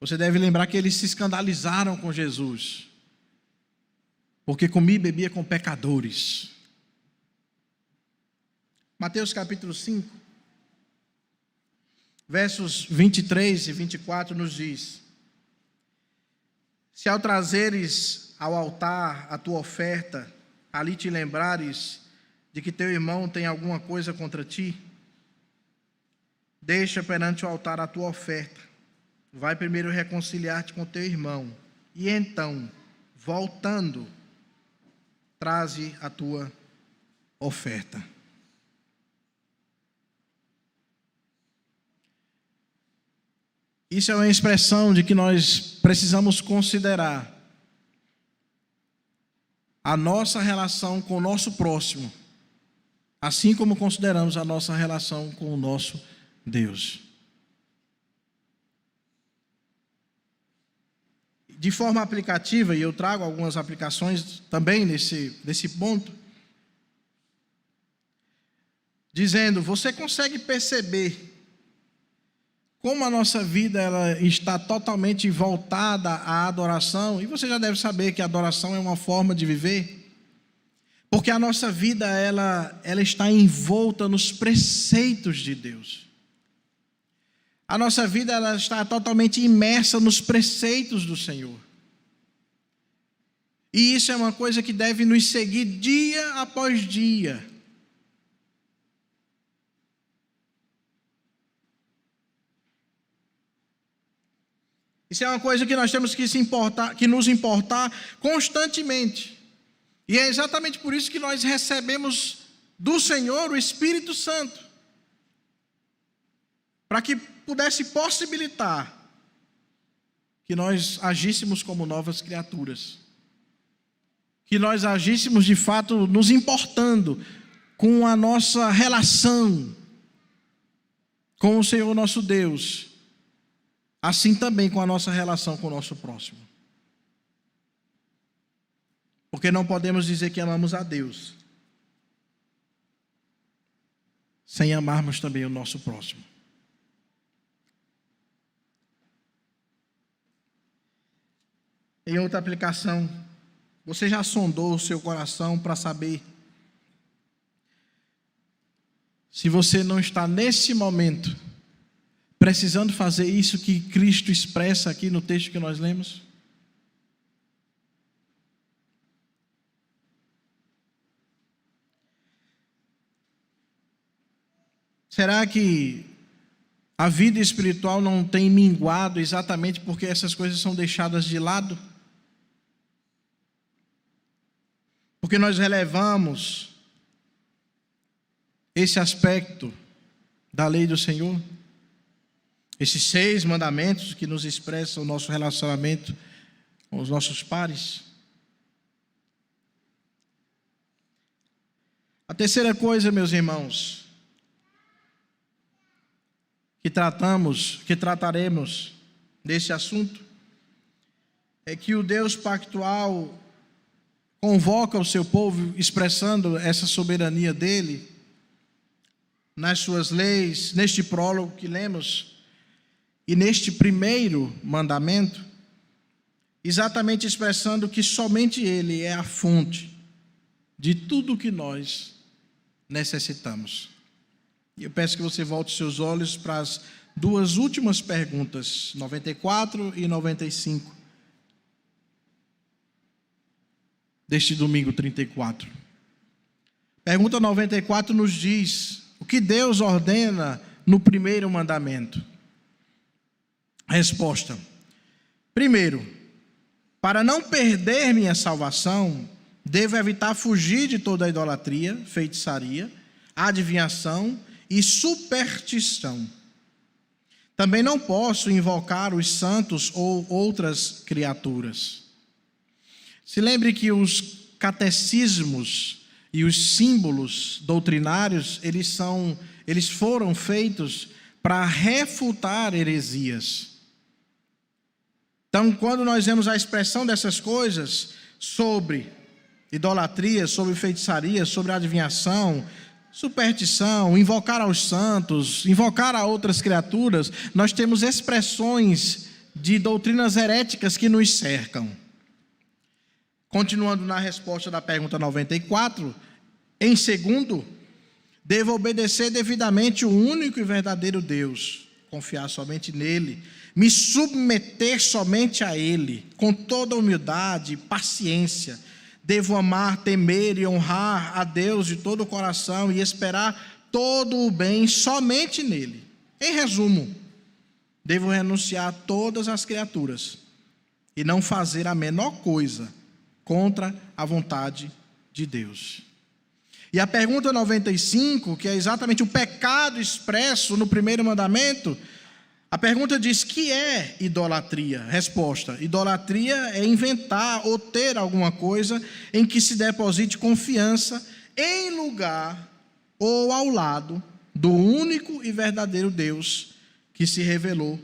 Você deve lembrar que eles se escandalizaram com Jesus, porque comia e bebia com pecadores. Mateus capítulo 5, versos 23 e 24 nos diz: se ao trazeres ao altar a tua oferta, ali te lembrares de que teu irmão tem alguma coisa contra ti, deixa perante o altar a tua oferta. Vai primeiro reconciliar-te com teu irmão, e então, voltando, traze a tua oferta. Isso é uma expressão de que nós precisamos considerar a nossa relação com o nosso próximo, assim como consideramos a nossa relação com o nosso Deus. de forma aplicativa, e eu trago algumas aplicações também nesse ponto, dizendo: você consegue perceber como a nossa vida ela está totalmente voltada à adoração? E você já deve saber que a adoração é uma forma de viver, porque a nossa vida ela está envolta nos preceitos de Deus. A nossa vida ela está totalmente imersa nos preceitos do Senhor. E isso é uma coisa que deve nos seguir dia após dia. Isso é uma coisa que nós temos que nos importar constantemente. E é exatamente por isso que nós recebemos do Senhor o Espírito Santo, para que pudesse possibilitar que nós agíssemos como novas criaturas, que nós agíssemos de fato nos importando com a nossa relação com o Senhor nosso Deus, assim também com a nossa relação com o nosso próximo. Porque não podemos dizer que amamos a Deus sem amarmos também o nosso próximo. Em outra aplicação, você já sondou o seu coração para saber se você não está nesse momento precisando fazer isso que Cristo expressa aqui no texto que nós lemos? Será que a vida espiritual não tem minguado exatamente porque essas coisas são deixadas de lado? Porque nós relevamos esse aspecto da lei do Senhor, esses 6 mandamentos que nos expressam o nosso relacionamento com os nossos pares. A terceira coisa, meus irmãos, que trataremos desse assunto, é que o Deus pactual convoca o seu povo, expressando essa soberania dele, nas suas leis, neste prólogo que lemos, e neste primeiro mandamento, exatamente expressando que somente Ele é a fonte de tudo o que nós necessitamos. E eu peço que você volte seus olhos para as 2 últimas perguntas, 94 e 95, deste domingo 34. Pergunta 94 nos diz: o que Deus ordena no primeiro mandamento? Resposta: primeiro, para não perder minha salvação, devo evitar fugir de toda a idolatria, feitiçaria, adivinhação e superstição. Também não posso invocar os santos ou outras criaturas. Se lembre que os catecismos e os símbolos doutrinários, eles foram feitos para refutar heresias. Então, quando nós vemos a expressão dessas coisas sobre idolatria, sobre feitiçaria, sobre adivinhação, superstição, invocar aos santos, invocar a outras criaturas, nós temos expressões de doutrinas heréticas que nos cercam. Continuando na resposta da pergunta 94, em segundo, devo obedecer devidamente o único e verdadeiro Deus, confiar somente nele, me submeter somente a ele, com toda humildade e paciência. Devo amar, temer e honrar a Deus de todo o coração e esperar todo o bem somente nele. Em resumo, devo renunciar a todas as criaturas e não fazer a menor coisa contra a vontade de Deus. E a pergunta 95, que é exatamente o pecado expresso no primeiro mandamento, a pergunta diz: que é idolatria? Resposta: idolatria é inventar ou ter alguma coisa em que se deposite confiança em lugar ou ao lado do único e verdadeiro Deus que se revelou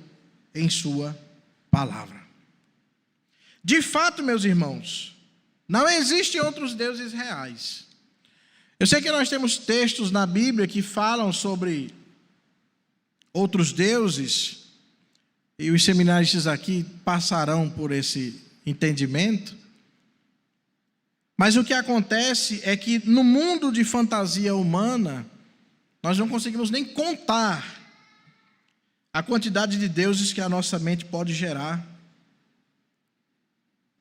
em sua palavra. De fato, meus irmãos, não existem outros deuses reais. Eu sei que nós temos textos na Bíblia que falam sobre outros deuses, e os seminaristas aqui passarão por esse entendimento. Mas o que acontece é que no mundo de fantasia humana, nós não conseguimos nem contar a quantidade de deuses que a nossa mente pode gerar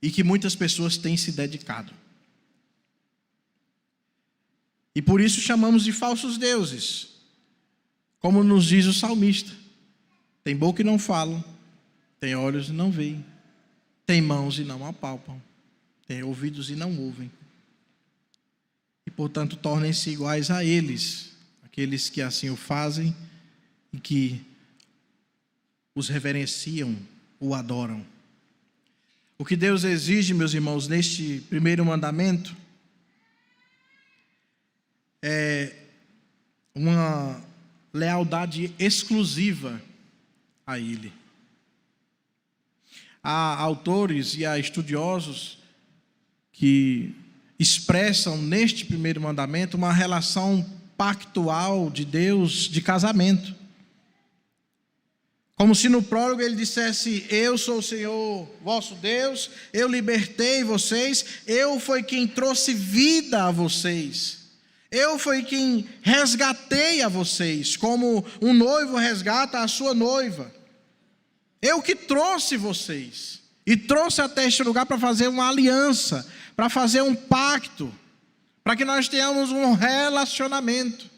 e que muitas pessoas têm se dedicado. E por isso chamamos de falsos deuses, como nos diz o salmista: tem boca e não falam, tem olhos e não veem, tem mãos e não apalpam, tem ouvidos e não ouvem. E portanto tornem-se iguais a eles, aqueles que assim o fazem e que os reverenciam, o adoram. O que Deus exige, meus irmãos, neste primeiro mandamento é uma lealdade exclusiva a Ele. Há autores e há estudiosos que expressam neste primeiro mandamento uma relação pactual de Deus de casamento. Como se no prólogo ele dissesse: eu sou o Senhor vosso Deus, eu libertei vocês, eu fui quem trouxe vida a vocês, eu fui quem resgatei a vocês, como um noivo resgata a sua noiva. Eu que trouxe vocês, e trouxe até este lugar para fazer uma aliança, para fazer um pacto, para que nós tenhamos um relacionamento.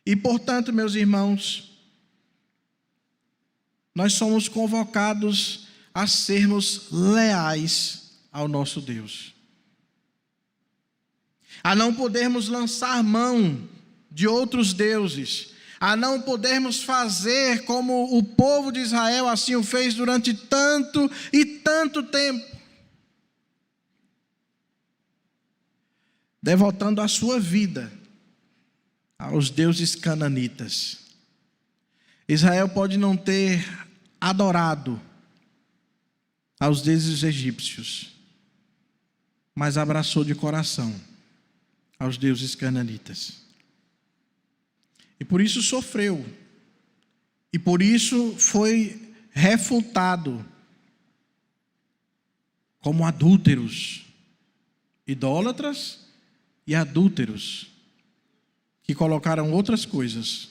E portanto, meus irmãos, nós somos convocados a sermos leais ao nosso Deus, a não podermos lançar mão de outros deuses, a não podermos fazer como o povo de Israel assim o fez durante tanto e tanto tempo, devotando a sua vida aos deuses cananitas. Israel pode não ter adorado aos deuses egípcios, mas abraçou de coração aos deuses cananitas. E por isso sofreu. E por isso foi refutado como adúlteros, idólatras e adúlteros, que colocaram outras coisas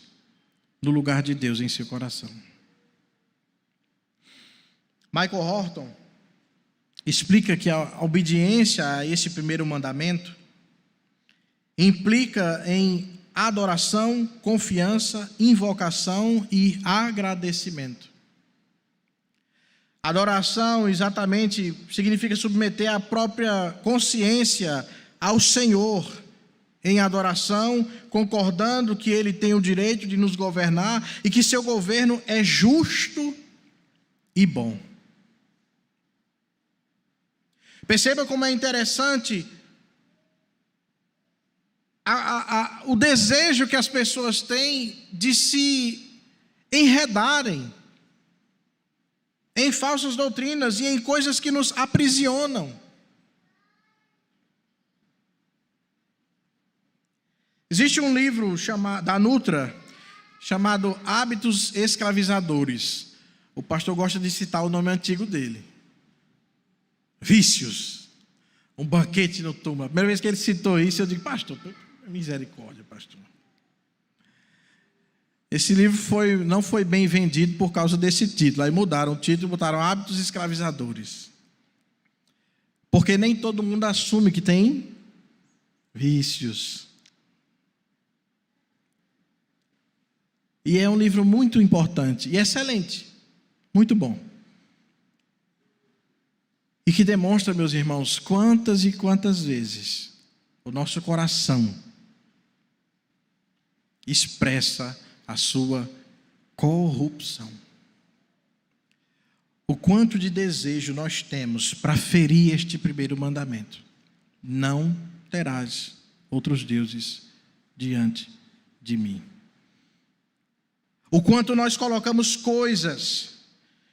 no lugar de Deus em seu coração. Michael Horton explica que a obediência a esse primeiro mandamento implica em adoração, confiança, invocação e agradecimento. Adoração exatamente significa submeter a própria consciência ao Senhor em adoração, concordando que Ele tem o direito de nos governar e que seu governo é justo e bom. Perceba como é interessante o desejo que as pessoas têm de se enredarem em falsas doutrinas e em coisas que nos aprisionam. Existe um livro da Nutra chamado Hábitos Escravizadores. O pastor gosta de citar o nome antigo dele: Vícios, um banquete no túmulo. A primeira vez que ele citou isso, eu digo: pastor, misericórdia, pastor. Esse livro não foi bem vendido por causa desse título. Aí mudaram o título e botaram Hábitos Escravizadores. Porque nem todo mundo assume que tem vícios. E é um livro muito importante e excelente, muito bom. E que demonstra, meus irmãos, quantas e quantas vezes o nosso coração expressa a sua corrupção. O quanto de desejo nós temos para ferir este primeiro mandamento: não terás outros deuses diante de mim. O quanto nós colocamos coisas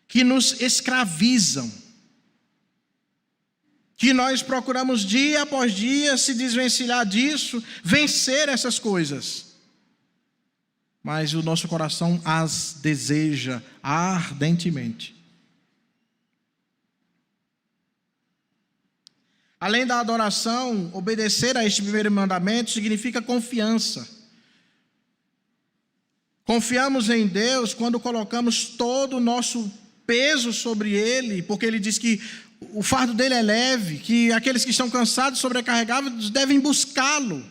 que nos escravizam que nós procuramos dia após dia se desvencilhar disso, vencer essas coisas. Mas o nosso coração as deseja ardentemente. Além da adoração, obedecer a este primeiro mandamento significa confiança. Confiamos em Deus quando colocamos todo o nosso peso sobre Ele, porque Ele diz que o fardo dele é leve, que aqueles que estão cansados e sobrecarregados devem buscá-lo.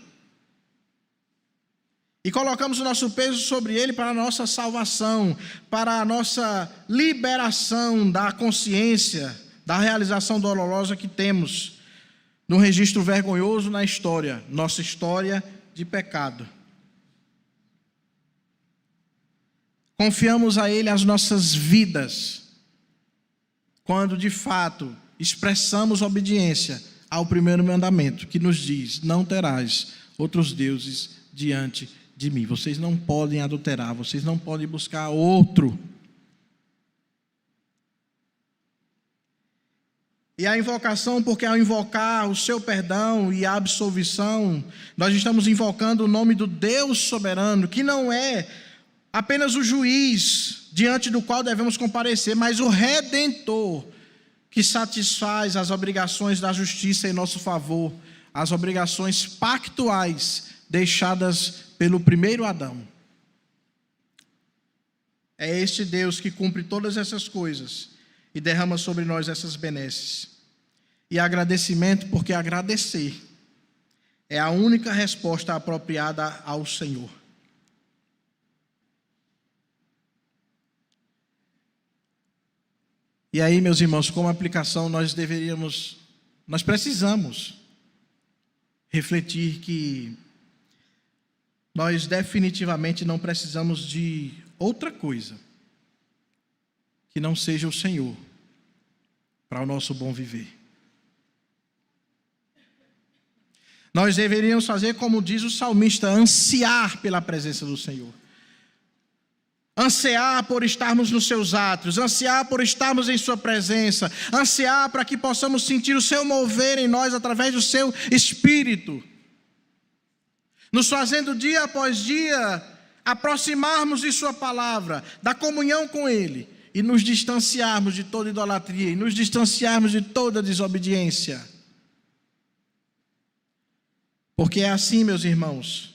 E colocamos o nosso peso sobre Ele para a nossa salvação, para a nossa liberação da consciência, da realização dolorosa que temos no registro vergonhoso na história, nossa história de pecado. Confiamos a Ele as nossas vidas, quando de fato expressamos obediência ao primeiro mandamento, que nos diz: não terás outros deuses diante de mim. Vocês não podem adulterar, vocês não podem buscar outro. E a invocação, porque ao invocar o seu perdão e a absolvição, nós estamos invocando o nome do Deus soberano, que não é apenas o juiz diante do qual devemos comparecer, mas o Redentor, que satisfaz as obrigações da justiça em nosso favor, as obrigações pactuais deixadas pelo primeiro Adão. É este Deus que cumpre todas essas coisas e derrama sobre nós essas benesses. E agradecimento, porque agradecer é a única resposta apropriada ao Senhor. E aí, meus irmãos, como aplicação, nós precisamos refletir que nós definitivamente não precisamos de outra coisa que não seja o Senhor para o nosso bom viver. Nós deveríamos fazer como diz o salmista, ansiar pela presença do Senhor. Ansiar por estarmos nos seus átrios, ansiar por estarmos em sua presença, ansiar para que possamos sentir o seu mover em nós através do seu Espírito, nos fazendo dia após dia aproximarmos de sua palavra, da comunhão com Ele, e nos distanciarmos de toda idolatria, e nos distanciarmos de toda desobediência. Porque é assim, meus irmãos,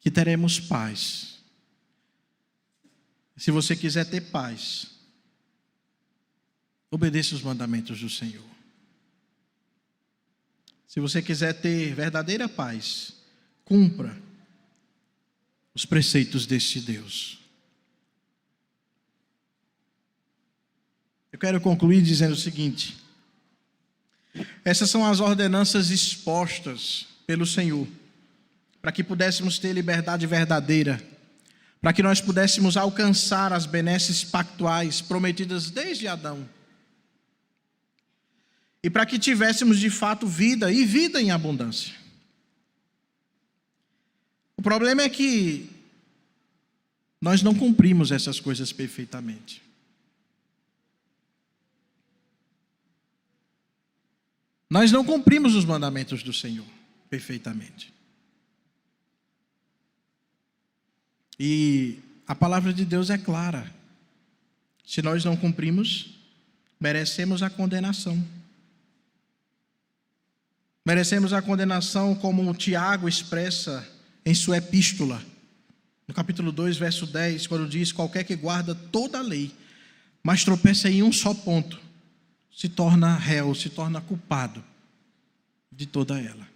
que teremos paz. Se você quiser ter paz, obedeça os mandamentos do Senhor. Se você quiser ter verdadeira paz, cumpra os preceitos deste Deus. Eu quero concluir dizendo o seguinte: essas são as ordenanças expostas pelo Senhor, para que pudéssemos ter liberdade verdadeira, para que nós pudéssemos alcançar as benesses pactuais prometidas desde Adão, e para que tivéssemos de fato vida, e vida em abundância. O problema é que nós não cumprimos essas coisas perfeitamente. Nós não cumprimos os mandamentos do Senhor perfeitamente. E a palavra de Deus é clara. Se nós não cumprimos, merecemos a condenação. Merecemos a condenação como o Tiago expressa em sua epístola, no capítulo 2, verso 10, quando diz: qualquer que guarda toda a lei, mas tropeça em um só ponto, se torna réu, se torna culpado de toda ela.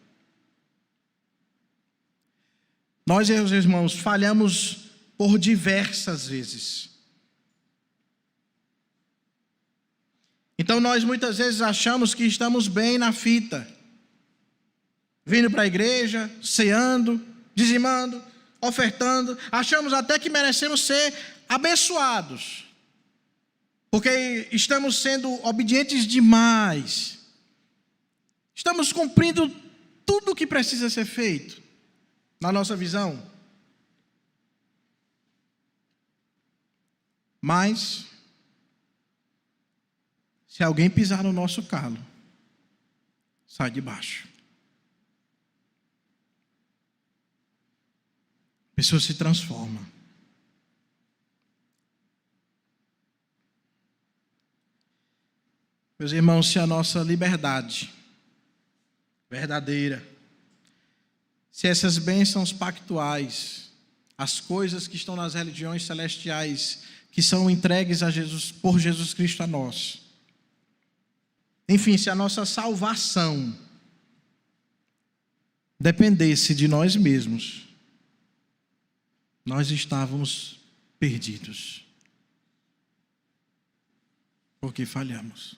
Nós, meus irmãos, falhamos por diversas vezes. Então nós muitas vezes achamos que estamos bem na fita, vindo para a igreja, ceando, dizimando, ofertando, achamos até que merecemos ser abençoados, porque estamos sendo obedientes demais, estamos cumprindo tudo o que precisa ser feito, na nossa visão. Mas, se alguém pisar no nosso calo, sai de baixo. A pessoa se transforma. Meus irmãos, se a nossa liberdade verdadeira, se essas bênçãos pactuais, as coisas que estão nas religiões celestiais, que são entregues a Jesus, por Jesus Cristo a nós, enfim, se a nossa salvação dependesse de nós mesmos, nós estávamos perdidos, porque falhamos.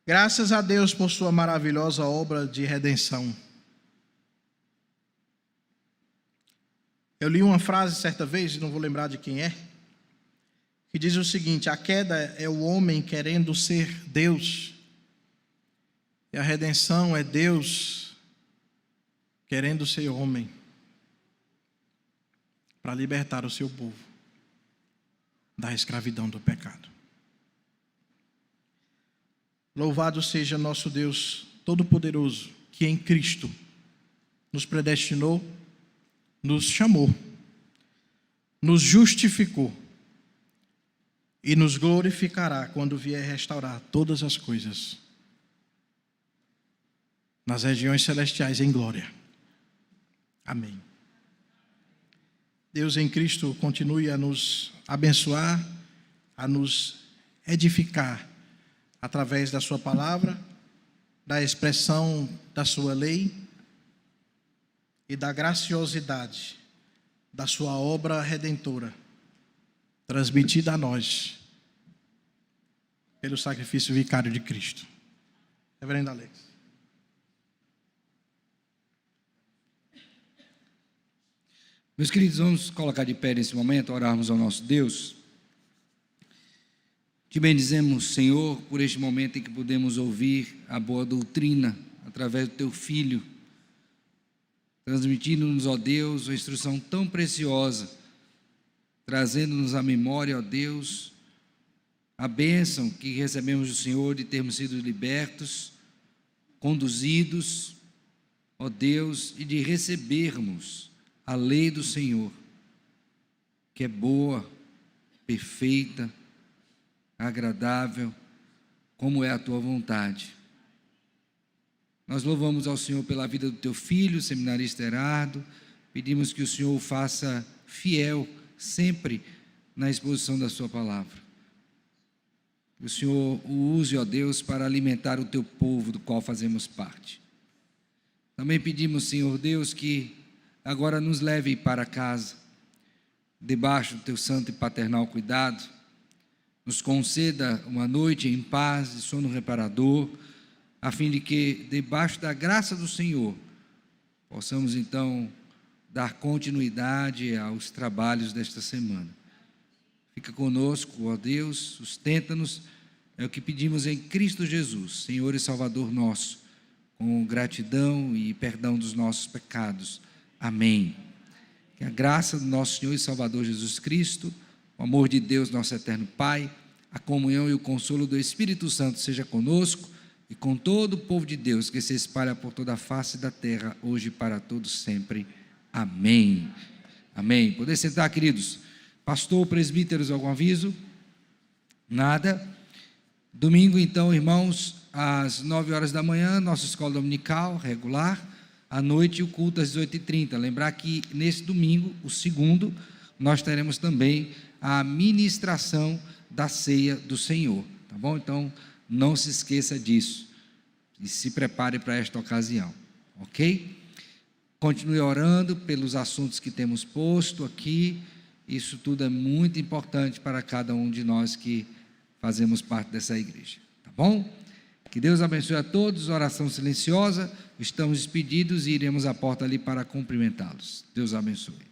Graças a Deus por sua maravilhosa obra de redenção. Eu li uma frase certa vez, não vou lembrar de quem é, que diz o seguinte: a queda é o homem querendo ser Deus, e a redenção é Deus querendo ser homem, para libertar o seu povo da escravidão do pecado. Louvado seja nosso Deus Todo-Poderoso, que em Cristo nos predestinou, nos chamou, nos justificou e nos glorificará quando vier restaurar todas as coisas nas regiões celestiais em glória. Amém. Deus em Cristo continue a nos abençoar, a nos edificar através da sua palavra, da expressão da sua lei e da graciosidade da sua obra redentora, transmitida a nós pelo sacrifício vicário de Cristo. Reverendo Alex. Meus queridos, vamos colocar de pé nesse momento, orarmos ao nosso Deus. Te bendizemos, Senhor, por este momento em que podemos ouvir a boa doutrina através do Teu Filho, transmitindo-nos, ó Deus, uma instrução tão preciosa, trazendo-nos à memória, ó Deus, a bênção que recebemos do Senhor de termos sido libertos, conduzidos, ó Deus, e de recebermos a lei do Senhor, que é boa, perfeita, agradável, como é a Tua vontade. Nós louvamos ao Senhor pela vida do Teu Filho, o seminarista Herardo, pedimos que o Senhor o faça fiel, sempre na exposição da Sua palavra. Que o Senhor o use, ó Deus, para alimentar o Teu povo, do qual fazemos parte. Também pedimos, Senhor Deus, que agora nos leve para casa, debaixo do Teu santo e paternal cuidado, nos conceda uma noite em paz e sono reparador, a fim de que, debaixo da graça do Senhor, possamos então dar continuidade aos trabalhos desta semana. Fica conosco, ó Deus, sustenta-nos, é o que pedimos em Cristo Jesus, Senhor e Salvador nosso, com gratidão e perdão dos nossos pecados. Amém. Que a graça do nosso Senhor e Salvador Jesus Cristo, o amor de Deus, nosso eterno Pai, a comunhão e o consolo do Espírito Santo seja conosco e com todo o povo de Deus que se espalha por toda a face da terra, hoje e para todos sempre. Amém. Amém. Poder sentar, queridos. Pastor, presbíteros, algum aviso? Nada. Domingo, então, irmãos, às 9 horas da manhã, nossa escola dominical regular. À noite, o culto às 18h30. Lembrar que nesse domingo, o segundo, nós teremos também a ministração da ceia do Senhor, tá bom? Então, não se esqueça disso e se prepare para esta ocasião, ok? Continue orando pelos assuntos que temos posto aqui, isso tudo é muito importante para cada um de nós que fazemos parte dessa igreja, tá bom? Que Deus abençoe a todos, oração silenciosa, estamos despedidos e iremos à porta ali para cumprimentá-los. Deus abençoe.